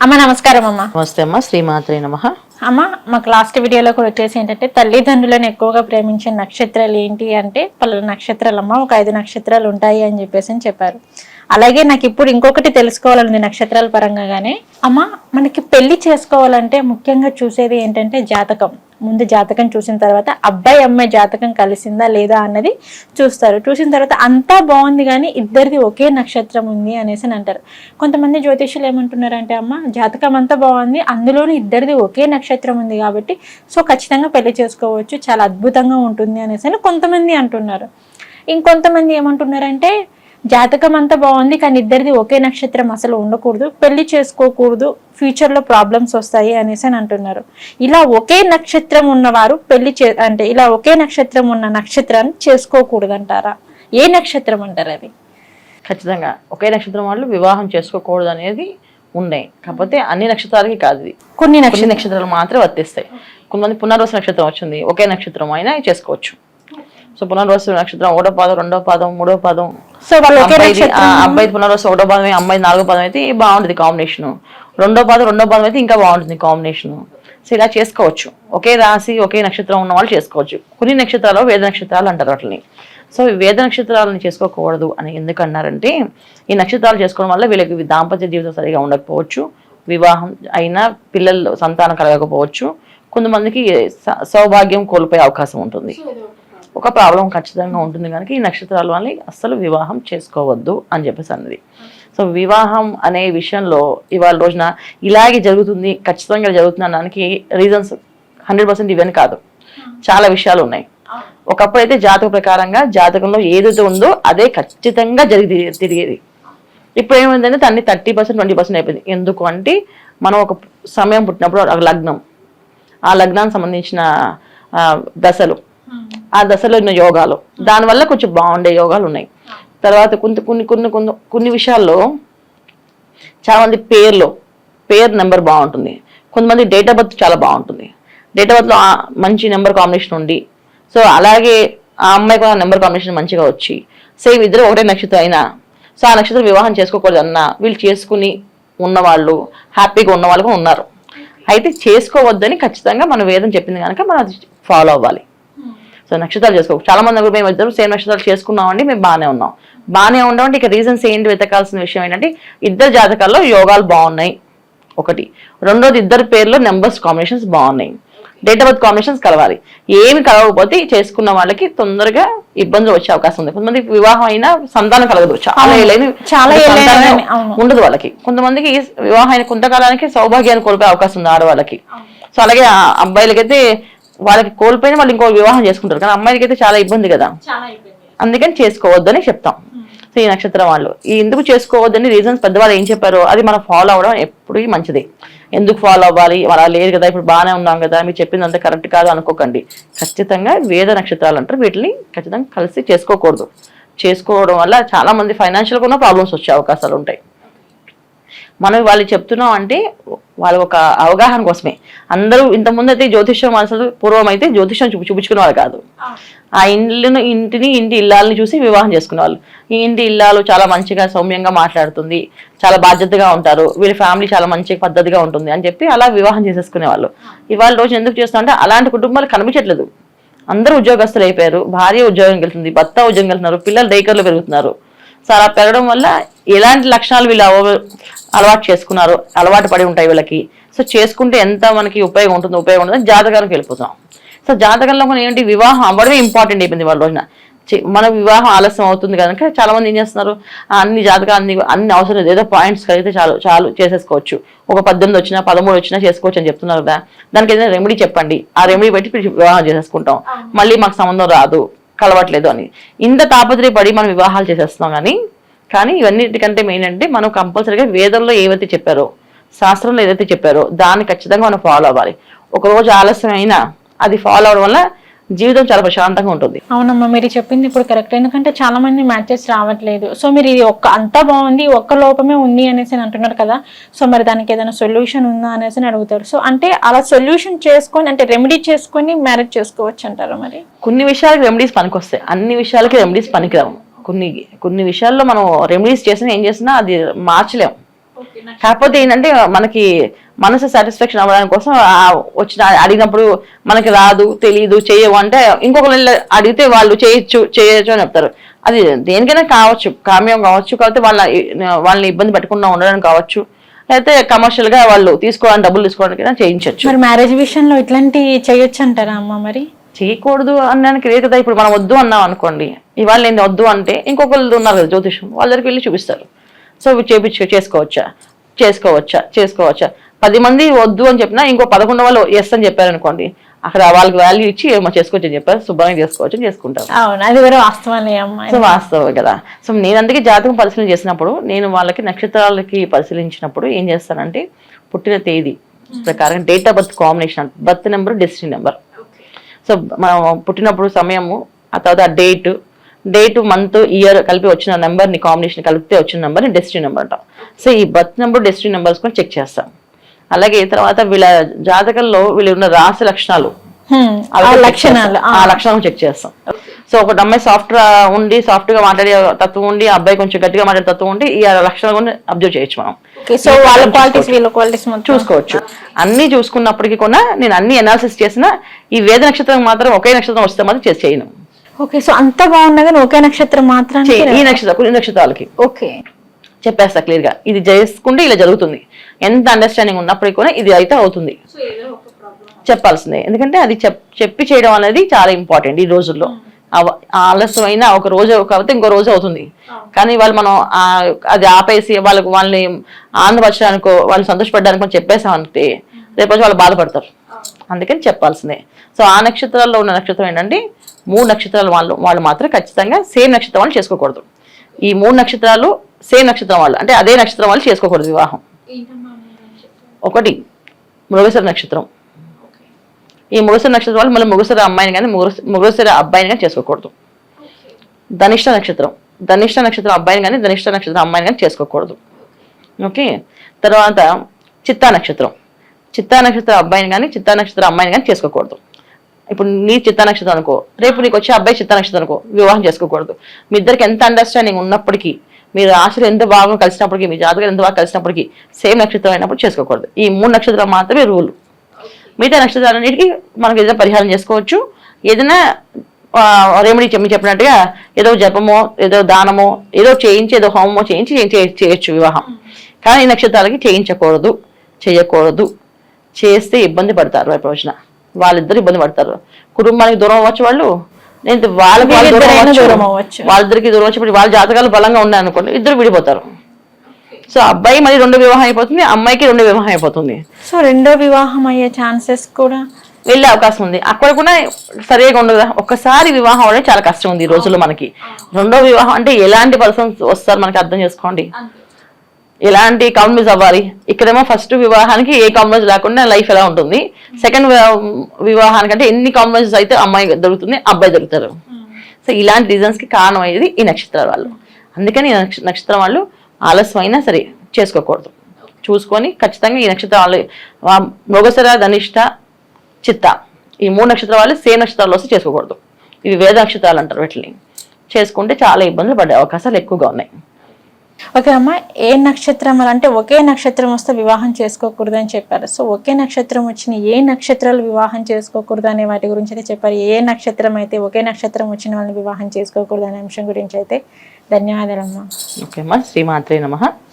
అమ్మ నమస్కారం అమ్మ. నమస్తే అమ్మ, శ్రీమాత్రే నమః. అమ్మ మాకు లాస్ట్ వీడియోలో కూడా వచ్చేసి ఏంటంటే తల్లిదండ్రులను ఎక్కువగా ప్రేమించే నక్షత్రాలు ఏంటి అంటే పలు నక్షత్రాలు అమ్మ, ఒక 5 నక్షత్రాలు ఉంటాయి అని చెప్పారు. అలాగే నాకు ఇప్పుడు ఇంకొకటి తెలుసుకోవాలండి నక్షత్రాల పరంగానే. అమ్మ మనకి పెళ్లి చేసుకోవాలంటే ముఖ్యంగా చూసేది ఏంటంటే జాతకం. ముందు జాతకం చూసిన తర్వాత అబ్బాయి అమ్మాయి జాతకం కలిసిందా లేదా అన్నది చూస్తారు. చూసిన తర్వాత అంతా బాగుంది కానీ ఇద్దరిది ఒకే నక్షత్రం ఉంది అనేసి అంటారు. కొంతమంది జ్యోతిష్యులు ఏమంటున్నారంటే అమ్మ జాతకం అంతా బాగుంది, అందులోని ఇద్దరిది ఒకే నక్షత్రం ఉంది కాబట్టి సో ఖచ్చితంగా పెళ్లి చేసుకోవచ్చు, చాలా అద్భుతంగా ఉంటుంది అనేసి కొంతమంది అంటున్నారు. ఇంకొంతమంది ఏమంటున్నారంటే జాతకం అంతా బాగుంది కానీ ఇద్దరిది ఒకే నక్షత్రం అసలు ఉండకూడదు, పెళ్లి చేసుకోకూడదు, ఫ్యూచర్లో ప్రాబ్లమ్స్ వస్తాయి అనేసి అంటున్నారు. ఇలా ఒకే నక్షత్రం ఉన్నవారు అంటే ఇలా ఒకే నక్షత్రం ఉన్న నక్షత్రాన్ని చేసుకోకూడదు అంటారా? ఏ నక్షత్రం అంటారు అది? ఖచ్చితంగా ఒకే నక్షత్రం వాళ్ళు వివాహం చేసుకోకూడదు అనేది ఉన్నాయి. కాకపోతే అన్ని నక్షత్రాలకి కాదు, ఇది కొన్ని నక్షత్రాలు మాత్రమే వర్తిస్తాయి. కొంతమంది పునర్వసు నక్షత్రం వచ్చింది, ఒకే నక్షత్రం అయినా చేసుకోవచ్చు. సో పునర్వసు నక్షత్రం 1వ పాదం, 2వ పాదం, 3వ పాదం, సో అబ్బాయి పునర్వసు 1వ పాదం, అమ్మాయి 4వ పాదం అయితే బాగుంటుంది కాంబినేషన్. 2వ పాదం అయితే ఇంకా బాగుంటుంది కాంబినేషన్. సో ఇలా చేసుకోవచ్చు. ఒకే రాశి ఒకే నక్షత్రం ఉన్న వాళ్ళు చేసుకోవచ్చు. కొన్ని నక్షత్రాలు వేద నక్షత్రాలు అంటారు వాటిని. సో వేద నక్షత్రాలను చేసుకోకూడదు అని ఎందుకు అన్నారంటే ఈ నక్షత్రాలు చేసుకోవడం వల్ల వీళ్ళకి దాంపత్య జీవితం సరిగా ఉండకపోవచ్చు, వివాహం అయినా పిల్లలు సంతానం కలగకపోవచ్చు, కొంతమందికి సౌభాగ్యం కోల్పోయే అవకాశం ఉంటుంది. ఒక ప్రాబ్లం ఖచ్చితంగా ఉంటుంది కనుక ఈ నక్షత్రాల వాళ్ళని అస్సలు వివాహం చేసుకోవద్దు అని చెప్పేసి అన్నది. సో వివాహం అనే విషయంలో ఇవాళ రోజున ఇలాగే జరుగుతుంది, ఖచ్చితంగా జరుగుతుంది అనడానికి రీజన్స్ 100% ఇవన్నీ కాదు, చాలా విషయాలు ఉన్నాయి. ఒకప్పుడు అయితే జాతక ప్రకారంగా జాతకంలో ఏదైతే ఉందో అదే ఖచ్చితంగా తిరిగేది. ఇప్పుడు ఏమైందంటే దాన్ని 30% 20% అయిపోయింది. ఎందుకు అంటే మనం ఒక సమయం పుట్టినప్పుడు లగ్నం, ఆ లగ్నానికి సంబంధించిన దశలు, ఆ దశలో ఉన్న యోగాలు, దానివల్ల కొంచెం బాగుండే యోగాలు ఉన్నాయి. తర్వాత కొన్ని విషయాల్లో చాలా మంది పేరు నెంబర్ బాగుంటుంది, కొంతమంది డేట్ ఆఫ్ బర్త్ చాలా బాగుంటుంది. డేట్ ఆఫ్ బర్త్లో మంచి నెంబర్ కాంబినేషన్ ఉండి, సో అలాగే ఆ అమ్మాయి కూడా నెంబర్ కాంబినేషన్ మంచిగా వచ్చి సేమ్ ఇద్దరు ఒకటే నక్షత్రం అయినా సో ఆ నక్షత్రం వివాహం చేసుకోకూడదు అన్నా వీళ్ళు చేసుకుని ఉన్నవాళ్ళు, హ్యాపీగా ఉన్న వాళ్ళు కూడా ఉన్నారు. అయితే చేసుకోవద్దని ఖచ్చితంగా మన వేదం చెప్పింది కనుక మనం అది ఫాలో అవ్వాలి. సో నక్షత్రాలు చేసుకోవచ్చు. చాలా మంది మేము ఇద్దరు సేమ్ నక్షత్రాలు చేసుకున్నామండి, మేము బాగానే ఉన్నామంటే ఇక రీజన్స్ ఏంటి వెతకాల్సిన విషయం ఏంటంటే ఇద్దరు జాతకాల్లో యోగాలు బాగున్నాయి ఒకటి, రెండోది ఇద్దరు పేర్లో నెంబర్స్ కాంబినేషన్స్ బాగున్నాయి, డేట్ ఆఫ్ బర్త్ కాంబినేషన్స్ కలవాలి. ఏమి కలవకపోతే చేసుకున్న వాళ్ళకి తొందరగా ఇబ్బందులు వచ్చే అవకాశం ఉంది. కొంతమంది వివాహం అయినా సంతానం కలగదు, చాలా ఉండదు వాళ్ళకి. కొంతమందికి వివాహం అయిన కొంతకాలానికి సౌభాగ్యాన్ని కోల్పోయే అవకాశం ఉంది ఆడవాళ్ళకి. సో అలాగే అబ్బాయిలకైతే వాళ్ళకి కోల్పోయిన వాళ్ళు ఇంకో వివాహం చేసుకుంటారు, కానీ అమ్మాయిలకి అయితే చాలా ఇబ్బంది కదా, అందుకని చేసుకోవద్దని చెప్తాం. సో ఈ నక్షత్రం వాళ్ళు ఎందుకు చేసుకోవద్దని రీజన్స్ పెద్దవాళ్ళు ఏం చెప్పారో అది మనం ఫాలో అవ్వడం ఎప్పుడు మంచిది. ఎందుకు ఫాలో అవ్వాలి, అలా లేదు కదా, ఇప్పుడు బాగానే ఉన్నాం కదా, మీరు చెప్పింది అంత కరెక్ట్ కాదు అనుకోకండి. ఖచ్చితంగా వేద నక్షత్రాలు అంటారు, వీటిని ఖచ్చితంగా కలిసి చేసుకోకూడదు. చేసుకోవడం వల్ల చాలా మంది ఫైనాన్షియల్ కూడా ప్రాబ్లమ్స్ వచ్చే అవకాశాలు ఉంటాయి. మనం వాళ్ళు చెప్తున్నాం అంటే వాళ్ళ ఒక అవగాహన కోసమే. అందరూ ఇంతకుముందు అయితే జ్యోతిష్యం అసలు పూర్వం అయితే జ్యోతిష్యం చూపించుకునే వాళ్ళు కాదు. ఆ ఇంటి ఇల్లాలని చూసి వివాహం చేసుకునేవాళ్ళు. ఈ ఇంటి ఇల్లాలు చాలా మంచిగా సౌమ్యంగా మాట్లాడుతుంది, చాలా బాధ్యతగా ఉంటారు, వీళ్ళ ఫ్యామిలీ చాలా మంచి పద్ధతిగా ఉంటుంది అని చెప్పి అలా వివాహం చేసేసుకునేవాళ్ళు. ఇవాళ రోజు ఎందుకు చేస్తామంటే అలాంటి కుటుంబాలు కనిపించట్లేదు. అందరూ ఉద్యోగస్తులు అయిపోయారు, భార్య ఉద్యోగం వెళ్తుంది, భర్త ఉద్యోగం వెళ్తున్నారు, పిల్లలు డైకర్లు పెరుగుతున్నారు. సో అలా పెరగడం వల్ల ఎలాంటి లక్షణాలు వీళ్ళు అలవాటు చేసుకున్నారు, అలవాటు పడి ఉంటాయి వీళ్ళకి. సో చేసుకుంటే ఎంత మనకి ఉపయోగం ఉంటుంది జాతకానికి వెళ్ళిపోతాం. సో జాతకంలో మనం ఏంటి వివాహం అవ్వడమే ఇంపార్టెంట్ అయిపోయింది వాళ్ళ రోజున. మన వివాహం ఆలస్యం అవుతుంది కనుక చాలా మంది ఏం చేస్తున్నారు, అన్ని జాతకాలు అన్ని అవసరం లేదు, ఏదో పాయింట్స్ కలిగితే చాలు చేసేసుకోవచ్చు, ఒక 18 వచ్చినా 13 వచ్చినా చేసుకోవచ్చు అని చెప్తున్నారు కదా. దానికి ఏదైనా రెమెడీ చెప్పండి, ఆ రెమెడీ పెట్టి వివాహం చేసేసుకుంటాం, మళ్ళీ మాకు సంబంధం రాదు, కలవట్లేదు అని ఇంత తాపత్రయపడి మనం వివాహాలు చేసేస్తున్నాం. కానీ ఇవన్నిటికంటే మెయిన్ అంటే మనం కంపల్సరీగా వేదంలో ఏవైతే చెప్పారో, శాస్త్రంలో ఏదైతే చెప్పారో దాన్ని ఖచ్చితంగా మనం ఫాలో అవ్వాలి. ఒక రోజు ఆలస్యం అయినా అది ఫాలో అవడం వల్ల జీవితం చాలా ప్రశాంతంగా ఉంటుంది. అవునమ్మా, మీరు చెప్పింది ఇప్పుడు కరెక్ట్. ఎందుకంటే చాలా మంది మ్యాచెస్ రావట్లేదు. సో మీరు ఇది అంతా బాగుంది, ఒక్క లోపమే ఉంది అనేసి అంటున్నారు కదా. సో మరి దానికి ఏదైనా సొల్యూషన్ ఉందా అనేసి అడుగుతారు. సో అంటే అలా సొల్యూషన్ చేసుకొని అంటే రెమెడీ చేసుకొని మ్యారేజ్ చేసుకోవచ్చు అంటారు. మరి కొన్ని విషయాలకి రెమెడీస్ పనికొస్తాయి, అన్ని విషయాలకి రెమెడీస్ పనికిరావు. కొన్ని విషయాల్లో మనం రెమెడీస్ చేసినా ఏం చేసినా అది మార్చలేము. కాకపోతే ఏంటంటే మనకి మనసు సాటిస్ఫాక్షన్ అవ్వడానికి కోసం వచ్చిన అడిగినప్పుడు మనకి రాదు తెలియదు చేయవు అంటే ఇంకొకరు అడిగితే వాళ్ళు చేయొచ్చు అని చెప్తారు. అది దేనికైనా కావచ్చు, కామ్యం కావచ్చు, కాకపోతే వాళ్ళని ఇబ్బంది పెట్టకుండా ఉండడానికి కావచ్చు, లేకపోతే కమర్షియల్ గా వాళ్ళు తీసుకోవడానికి డబ్బులు తీసుకోవడానికి చేయించవచ్చు. మరి మ్యారేజ్ విషయంలో ఇట్లాంటి చేయొచ్చు అంటారా అమ్మ? మరి చేయకూడదు అనడానికి లేదు కదా. ఇప్పుడు మనం వద్దు అన్నాం అనుకోండి, ఇవాళ నేను వద్దు అంటే ఇంకొకళ్ళు ఉన్నారు కదా జ్యోతిషం, వాళ్ళ దగ్గరికి వెళ్ళి చూపిస్తారు. సో చేసుకోవచ్చా 10 మంది వద్దు అని చెప్పినా ఇంకో 11 వాళ్ళు ఎస్ అని చెప్పారు అనుకోండి, అక్కడ వాళ్ళకి వాల్యూ ఇచ్చి చేసుకోవచ్చు అని చెప్పారు, శుభ్రంగా చేసుకోవచ్చు అని చేసుకుంటారు. అది వేరే వాస్తవం. సో వాస్తవం కదా. సో నేను అందుకే జాతకం పరిశీలన చేసినప్పుడు నేను వాళ్ళకి నక్షత్రాలకి పరిశీలించినప్పుడు ఏం చేస్తానంటే పుట్టిన తేదీ ప్రకారం date of birth combination, birth number, destiny number. So మనం పుట్టినప్పుడు సమయము, ఆ తర్వాత డేట్ మంత్ ఇయర్ కలిపి వచ్చిన నెంబర్ని కాంబినేషన్ కలిపితే వచ్చిన నెంబర్ని డెస్టినీ నెంబర్ అంటాం. సో ఈ బర్త్ నెంబర్, డెస్టినీ నెంబర్స్ కూడా చెక్ చేస్తాం. అలాగే తర్వాత వీళ్ళ జాతకంలో వీళ్ళు ఉన్న రాశి లక్షణాలు, ఆ లక్షణాలు చెక్ చేస్తాం. సో ఒక అమ్మాయి సాఫ్ట్ గా మాట్లాడే తత్వం ఉండి, అబ్బాయి కొంచెం గట్టిగా మాట్లాడే తత్వం ఉండి, ఈ లక్షణాలు కూడా అబ్జర్వ్ చేయొచ్చు మనం. సో వాళ్ళ క్వాలిటీస్ చూసుకోవచ్చు. అన్ని చూసుకున్నప్పటికీ కూడా నేను అన్ని అనాలిసిస్ చేసిన ఈ వేద నక్షత్రం మాత్రం ఒకే నక్షత్రం వస్తే మాత్రం చేయను. ఓకే. సో అంత బాగున్నా కానీ ఒకే నక్షత్రం మాత్రం ఈ నక్షత్రాలకి ఓకే చెప్పేస్తా క్లియర్ గా, ఇది చేసుకుంటే ఇలా జరుగుతుంది. ఎంత అండర్స్టాండింగ్ ఉన్నప్పటికీ కూడా ఇది అయితే అవుతుంది చెప్పాల్సిందే. ఎందుకంటే అది చెప్పి చేయడం అనేది చాలా ఇంపార్టెంట్ ఈ రోజుల్లో. ఆలస్యమైన ఒక రోజు కాకపోతే ఇంకో రోజు అవుతుంది, కానీ వాళ్ళు మనం అది ఆపేసి వాళ్ళని ఆనందపరచడానికో వాళ్ళు సంతోషపడడానికో చెప్పేసామంటే రేపు వాళ్ళు బాధపడతారు. అందుకని చెప్పాల్సిందే. సో ఆ నక్షత్రాల్లో ఉన్న నక్షత్రం ఏంటంటే 3 నక్షత్రాలు వాళ్ళు మాత్రం ఖచ్చితంగా సేమ్ నక్షత్రం వాళ్ళు చేసుకోకూడదు. ఈ 3 నక్షత్రాలు సేమ్ నక్షత్రం వాళ్ళు అంటే అదే నక్షత్రం వాళ్ళు చేసుకోకూడదు వివాహం. ఒకటి మృగశిర నక్షత్రం. ఈ మృగశిర నక్షత్రం వాళ్ళు మళ్ళీ మృగశిర అమ్మాయిని కానీ మృగశిర అబ్బాయిని కానీ చేసుకోకూడదు. ధనిష్ట నక్షత్రం అబ్బాయిని కానీ ధనిష్ట నక్షత్రం అమ్మాయిని కానీ చేసుకోకూడదు. ఓకే. తర్వాత చిత్తా నక్షత్రం అబ్బాయిని కానీ చిత్తా నక్షత్రం అమ్మాయిని కానీ చేసుకోకూడదు. ఇప్పుడు నీ చిత్తా నక్షత్రం అనుకో, రేపు నీకు వచ్చే అబ్బాయి చిత్తా నక్షత్రం అనుకో, వివాహం చేసుకోకూడదు. మీ ఇద్దరికి ఎంత అండర్స్టాండింగ్ ఉన్నప్పటికీ, మీరు ఆశలు ఎంత బాగా కలిసినప్పటికీ, మీ జాతకాలు ఎంత బాగా కలిసినప్పటికీ సేమ్ నక్షత్రం అయినప్పుడు చేసుకోకూడదు. ఈ 3 నక్షత్రాలు మాత్రమే రూల్. మిగతా నక్షత్రాలన్నిటికీ మనకు ఏదైనా పరిహారం చేసుకోవచ్చు. ఏదైనా రెమెడీ చెప్పినట్టుగా ఏదో జపమో, ఏదో దానమో, ఏదో చేయించి, ఏదో హోమమో చేయొచ్చు వివాహం. కానీ ఈ నక్షత్రాలకి చేయకూడదు. చేస్తే ఇబ్బంది పడతారు. రేపు రోజున వాళ్ళిద్దరు ఇబ్బంది పడతారు. కుటుంబానికి దూరం అవ్వచ్చు, వాళ్ళిద్దరికి దూరం వచ్చి వాళ్ళ జాతకాలు బలంగా ఉన్నాయి అనుకోండి, ఇద్దరు విడిపోతారు. సో అబ్బాయి మళ్ళీ 2వ వివాహం అయిపోతుంది, అమ్మాయికి 2వ వివాహం అయిపోతుంది. సో 2వ వివాహం అయ్యే ఛాన్సెస్ కూడా వెళ్ళే అవకాశం ఉంది. అక్కడ కూడా సరిగా ఉండదు కదా. ఒక్కసారి వివాహం అవడం చాలా కష్టం ఉంది ఈ రోజుల్లో మనకి. 2వ వివాహం అంటే ఎలాంటి పర్సన్స్ వస్తారు మనకి అర్థం చేసుకోండి. ఎలాంటి కాంప్రమైజ్ అవ్వాలి. ఇక్కడేమో ఫస్ట్ వివాహానికి ఏ కాంప్రమైజ్ లేకుండా లైఫ్ ఎలా ఉంటుంది, సెకండ్ వివాహానికంటే ఎన్ని కాంప్రమైజెస్ అయితే అమ్మాయి దొరుకుతుంది, అబ్బాయి దొరుకుతారు. సో ఇలాంటి రీజన్స్ కి కారణం అయ్యేది ఈ నక్షత్రాల వాళ్ళు. అందుకని ఈ నక్షత్రం వాళ్ళు ఆలస్యం అయినా సరే చేసుకోకూడదు. చూసుకొని ఖచ్చితంగా ఈ నక్షత్రాలు మృగశిర, ధనిష్ట, చిత్త ఈ 3 నక్షత్రాల వాళ్ళు సేమ్ నక్షత్రాలు వస్తే చేసుకోకూడదు. ఇవి వేద నక్షత్రాలు అంటారు. వీటిని చేసుకుంటే చాలా ఇబ్బందులు పడే అవకాశాలు ఎక్కువగా ఉన్నాయి. ఓకే అమ్మ, ఏ నక్షత్రం అంటే ఒకే నక్షత్రం వస్తే వివాహం చేసుకోకూడదు అని చెప్పారు. సో ఒకే నక్షత్రం వచ్చిన ఏ నక్షత్రాలు వివాహం చేసుకోకూడదు అనే వాటి గురించి అయితే చెప్పారు. ఏ నక్షత్రం అయితే ఒకే నక్షత్రం వచ్చిన వాళ్ళని వివాహం చేసుకోకూడదు అనే అంశం గురించి అయితే ధన్యవాదాలమ్మా. ఓకే అమ్మా, శ్రీమాత్రే నమః.